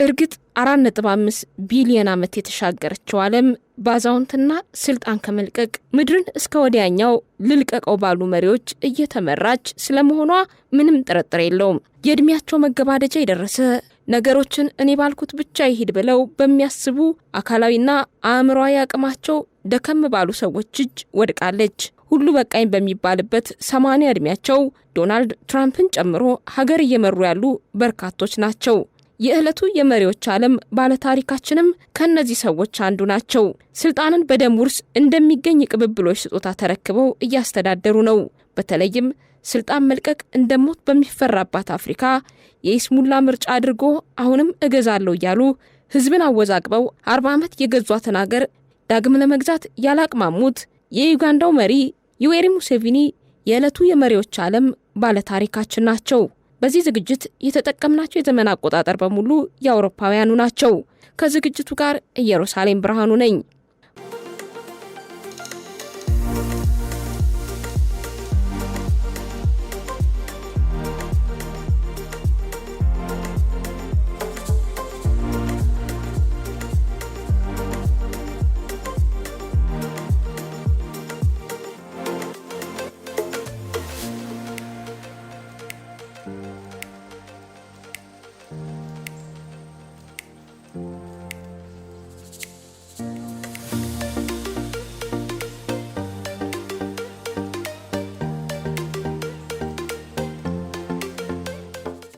እርግጥ 4.5 ቢሊዮን ዓመት የተሻገረችው ዓለም ባዛውንትና ስልጣን ከመልቀቅ ምድርን እስከ ወዲያኛው ልልቀቀው ባሉ መሪዎች እየተመራች ስለመሆኗ ምንም ጥርጥር የለውም። የእድሜያቸው መገባደጃ የደረሰ ነገሮችን እኔ ባልኩት ብቻ ይሄድ ብለው በሚያስቡ አካላዊና አእምሮአዊ አቅማቸው ደከም ባሉ ሰዎች እጅ ወድቃለች። ሁሉ በቃኝ በሚባልበት 80 እድሜያቸው ዶናልድ ትራምፕን ጨምሮ ሀገር እየመሩ ያሉ በርካቶች ናቸው። የዕለቱ የመሪዎች ዓለም ባለታሪካችንም ከነዚህ ሰዎች አንዱ ናቸው። ስልጣንን በደም ውርስ እንደሚገኝ ቅብብሎች ስጦታ ተረክበው እያስተዳደሩ ነው። በተለይም ስልጣን መልቀቅ እንደሞት በሚፈራባት አፍሪካ የኢስሙላ ምርጫ አድርጎ አሁንም እገዛለሁ እያሉ ህዝብን አወዛግበው 40 ዓመት የገዟትን ሀገር ዳግም ለመግዛት ያላቅማሙት የዩጋንዳው መሪ ዩዌሪ ሙሴቪኒ የዕለቱ የመሪዎች ዓለም ባለታሪካችን ናቸው። በዚህ ዝግጅት የተጠቀምናቸው የዘመን አቆጣጠር በሙሉ የአውሮፓውያኑ ናቸው። ከዝግጅቱ ጋር ኢየሩሳሌም ብርሃኑ ነኝ።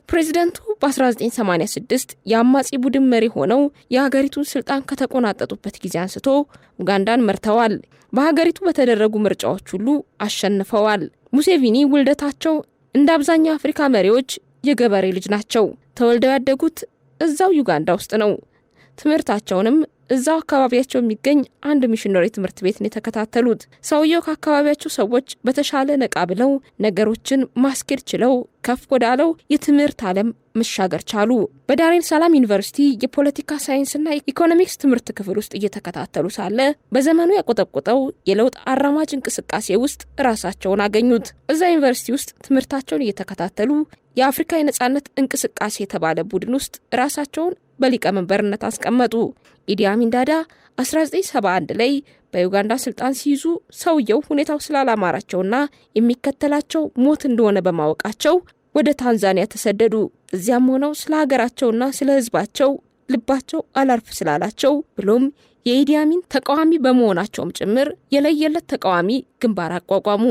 ፕሬዚደንቱ በ1986 የአማጺ ቡድን መሪ ሆነው የሀገሪቱን ስልጣን ከተቆናጠጡበት ጊዜ አንስቶ ኡጋንዳን መርተዋል። በሀገሪቱ በተደረጉ ምርጫዎች ሁሉ አሸንፈዋል። ሙሴቪኒ ውልደታቸው እንደ አብዛኛው አፍሪካ መሪዎች የገበሬ ልጅ ናቸው። ተወልደው ያደጉት እዛው ዩጋንዳ ውስጥ ነው። ትምህርታቸውንም እዛው አካባቢያቸው የሚገኝ አንድ ሚሽነሪ ትምህርት ቤት ነው የተከታተሉት። ሰውየው ከአካባቢያቸው ሰዎች በተሻለ ነቃ ብለው ነገሮችን ማስኬድ ችለው ከፍ ወዳለው የትምህርት ዓለም መሻገር ቻሉ። በዳሬን ሰላም ዩኒቨርሲቲ የፖለቲካ ሳይንስና ኢኮኖሚክስ ትምህርት ክፍል ውስጥ እየተከታተሉ ሳለ በዘመኑ ያቆጠቆጠው የለውጥ አራማጅ እንቅስቃሴ ውስጥ ራሳቸውን አገኙት። እዛ ዩኒቨርሲቲ ውስጥ ትምህርታቸውን እየተከታተሉ የአፍሪካ የነጻነት እንቅስቃሴ የተባለ ቡድን ውስጥ ራሳቸውን በሊቀመንበርነት አስቀመጡ። ኢዲ አሚን ዳዳ 1971 ላይ በዩጋንዳ ስልጣን ሲይዙ ሰውየው ሁኔታው ስላላማራቸውና የሚከተላቸው ሞት እንደሆነ በማወቃቸው ወደ ታንዛኒያ ተሰደዱ። እዚያም ሆነው ስለ ሀገራቸውና ስለ ሕዝባቸው ልባቸው አላርፍ ስላላቸው ብሎም የኢዲ አሚን ተቃዋሚ በመሆናቸውም ጭምር የለየለት ተቃዋሚ ግንባር አቋቋሙ።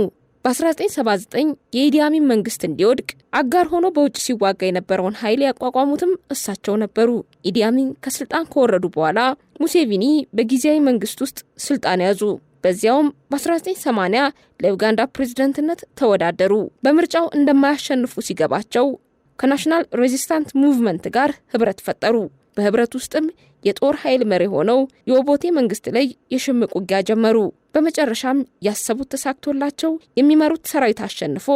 በ1979 የኢዲ አሚን መንግስት እንዲወድቅ አጋር ሆኖ በውጭ ሲዋጋ የነበረውን ኃይል ያቋቋሙትም እሳቸው ነበሩ። ኢዲ አሚን ከስልጣን ከወረዱ በኋላ ሙሴቪኒ በጊዜያዊ መንግስት ውስጥ ስልጣን ያዙ። በዚያውም በ1980 ለዩጋንዳ ፕሬዝዳንትነት ተወዳደሩ። በምርጫው እንደማያሸንፉ ሲገባቸው ከናሽናል ሬዚስታንት ሙቭመንት ጋር ህብረት ፈጠሩ። በህብረት ውስጥም የጦር ኃይል መሪ ሆነው የኦቦቴ መንግስት ላይ የሽምቅ ውጊያ ጀመሩ። በመጨረሻም ያሰቡት ተሳክቶላቸው የሚመሩት ሰራዊት አሸንፎ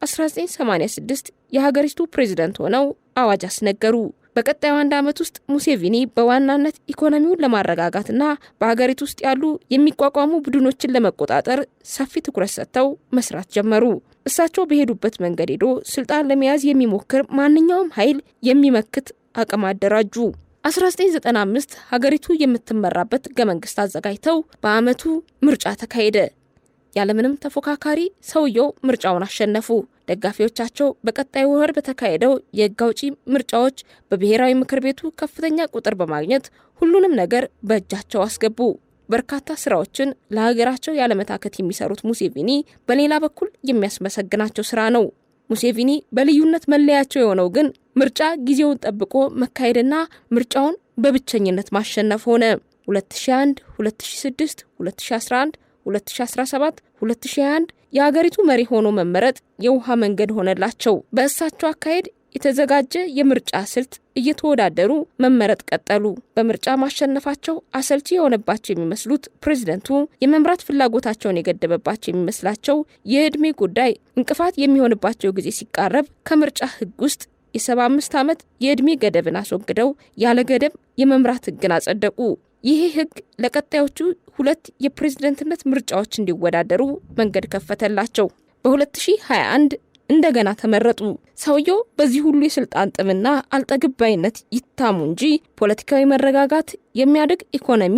1986 የሀገሪቱ ፕሬዝዳንት ሆነው አዋጅ አስነገሩ። በቀጣዩ 1 ዓመት ውስጥ ሙሴቪኒ በዋናነት ኢኮኖሚውን ለማረጋጋትና በሀገሪቱ ውስጥ ያሉ የሚቋቋሙ ቡድኖችን ለመቆጣጠር ሰፊ ትኩረት ሰጥተው መስራት ጀመሩ። እሳቸው በሄዱበት መንገድ ሄዶ ስልጣን ለመያዝ የሚሞክር ማንኛውም ኃይል የሚመክት አቅም አደራጁ። 1995 ሀገሪቱ የምትመራበት ህገ መንግስት አዘጋጅተው በአመቱ ምርጫ ተካሄደ። ያለምንም ተፎካካሪ ሰውየው ምርጫውን አሸነፉ። ደጋፊዎቻቸው በቀጣዩ ወር በተካሄደው የህግ አውጪ ምርጫዎች በብሔራዊ ምክር ቤቱ ከፍተኛ ቁጥር በማግኘት ሁሉንም ነገር በእጃቸው አስገቡ። በርካታ ስራዎችን ለሀገራቸው ያለመታከት የሚሰሩት ሙሴቪኒ በሌላ በኩል የሚያስመሰግናቸው ስራ ነው። ሙሴቪኒ በልዩነት መለያቸው የሆነው ግን ምርጫ ጊዜውን ጠብቆ መካሄድና ምርጫውን በብቸኝነት ማሸነፍ ሆነ። 2001፣ 2006፣ 2011፣ 2017፣ 2021 የሀገሪቱ መሪ ሆኖ መመረጥ የውሃ መንገድ ሆነላቸው። በእሳቸው አካሄድ የተዘጋጀ የምርጫ ስልት እየተወዳደሩ መመረጥ ቀጠሉ። በምርጫ ማሸነፋቸው አሰልቺ የሆነባቸው የሚመስሉት ፕሬዝደንቱ የመምራት ፍላጎታቸውን የገደበባቸው የሚመስላቸው የእድሜ ጉዳይ እንቅፋት የሚሆንባቸው ጊዜ ሲቃረብ ከምርጫ ህግ ውስጥ የ75 ዓመት የእድሜ ገደብን አስወግደው ያለ ገደብ የመምራት ህግን አጸደቁ። ይህ ህግ ለቀጣዮቹ 2 የፕሬዝደንትነት ምርጫዎች እንዲወዳደሩ መንገድ ከፈተላቸው። በ2021 እንደገና ተመረጡ። ሰውየው በዚህ ሁሉ የስልጣን ጥምና አልጠግባይነት ይታሙ እንጂ ፖለቲካዊ መረጋጋት፣ የሚያድግ ኢኮኖሚ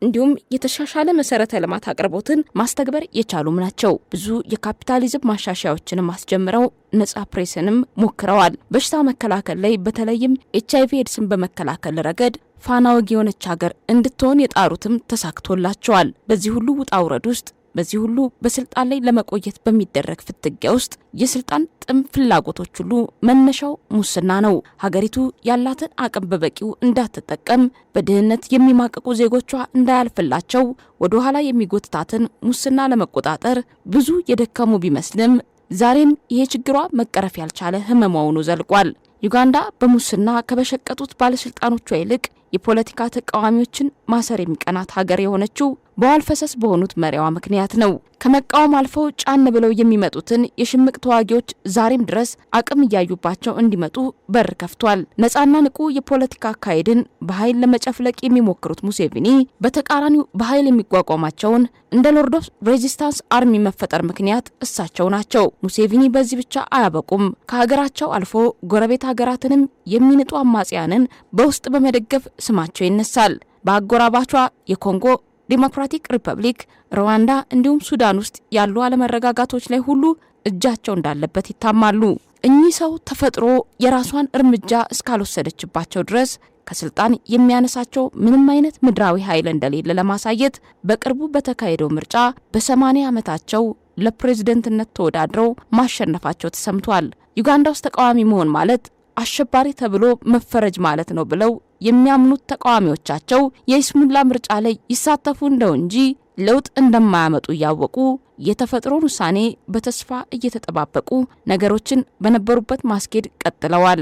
እንዲሁም የተሻሻለ መሰረተ ልማት አቅርቦትን ማስተግበር የቻሉም ናቸው። ብዙ የካፒታሊዝም ማሻሻያዎችንም አስጀምረው ነጻ ፕሬስንም ሞክረዋል። በሽታ መከላከል ላይ በተለይም HIV ኤድስን በመከላከል ረገድ ፋና ወጊ የሆነች ሀገር እንድትሆን የጣሩትም ተሳክቶላቸዋል። በዚህ ሁሉ ውጣ ውረድ ውስጥ በዚህ ሁሉ በስልጣን ላይ ለመቆየት በሚደረግ ፍትጊያ ውስጥ የስልጣን ጥም ፍላጎቶች ሁሉ መነሻው ሙስና ነው። ሀገሪቱ ያላትን አቅም በበቂው እንዳትጠቀም፣ በድህነት የሚማቀቁ ዜጎቿ እንዳያልፍላቸው ወደ ኋላ የሚጎትታትን ሙስና ለመቆጣጠር ብዙ የደከሙ ቢመስልም ዛሬም ይሄ ችግሯ መቀረፍ ያልቻለ ህመሟ ሆኖ ዘልቋል። ዩጋንዳ በሙስና ከበሸቀጡት ባለስልጣኖቿ ይልቅ የፖለቲካ ተቃዋሚዎችን ማሰር የሚቀናት ሀገር የሆነችው በዋል ፈሰስ በሆኑት መሪዋ ምክንያት ነው። ከመቃወም አልፈው ጫን ብለው የሚመጡትን የሽምቅ ተዋጊዎች ዛሬም ድረስ አቅም እያዩባቸው እንዲመጡ በር ከፍቷል። ነፃና ንቁ የፖለቲካ አካሄድን በኃይል ለመጨፍለቅ የሚሞክሩት ሙሴቪኒ በተቃራኒው በኃይል የሚቋቋማቸውን እንደ ሎርድ ኦፍ ሬዚስታንስ አርሚ መፈጠር ምክንያት እሳቸው ናቸው። ሙሴቪኒ በዚህ ብቻ አያበቁም። ከሀገራቸው አልፎ ጎረቤት ሀገራትንም የሚንጡ አማጽያንን በውስጥ በመደገፍ ስማቸው ይነሳል። በአጎራባቿ የኮንጎ ዲሞክራቲክ ሪፐብሊክ፣ ሩዋንዳ እንዲሁም ሱዳን ውስጥ ያሉ አለመረጋጋቶች ላይ ሁሉ እጃቸው እንዳለበት ይታማሉ። እኚህ ሰው ተፈጥሮ የራሷን እርምጃ እስካልወሰደችባቸው ድረስ ከስልጣን የሚያነሳቸው ምንም አይነት ምድራዊ ኃይል እንደሌለ ለማሳየት በቅርቡ በተካሄደው ምርጫ በ80 ዓመታቸው ለፕሬዝደንትነት ተወዳድረው ማሸነፋቸው ተሰምቷል። ዩጋንዳ ውስጥ ተቃዋሚ መሆን ማለት አሸባሪ ተብሎ መፈረጅ ማለት ነው ብለው የሚያምኑት ተቃዋሚዎቻቸው የይስሙላ ምርጫ ላይ ይሳተፉ እንደው እንጂ ለውጥ እንደማያመጡ ያወቁ የተፈጥሮን ውሳኔ በተስፋ እየተጠባበቁ ነገሮችን በነበሩበት ማስኬድ ቀጥለዋል።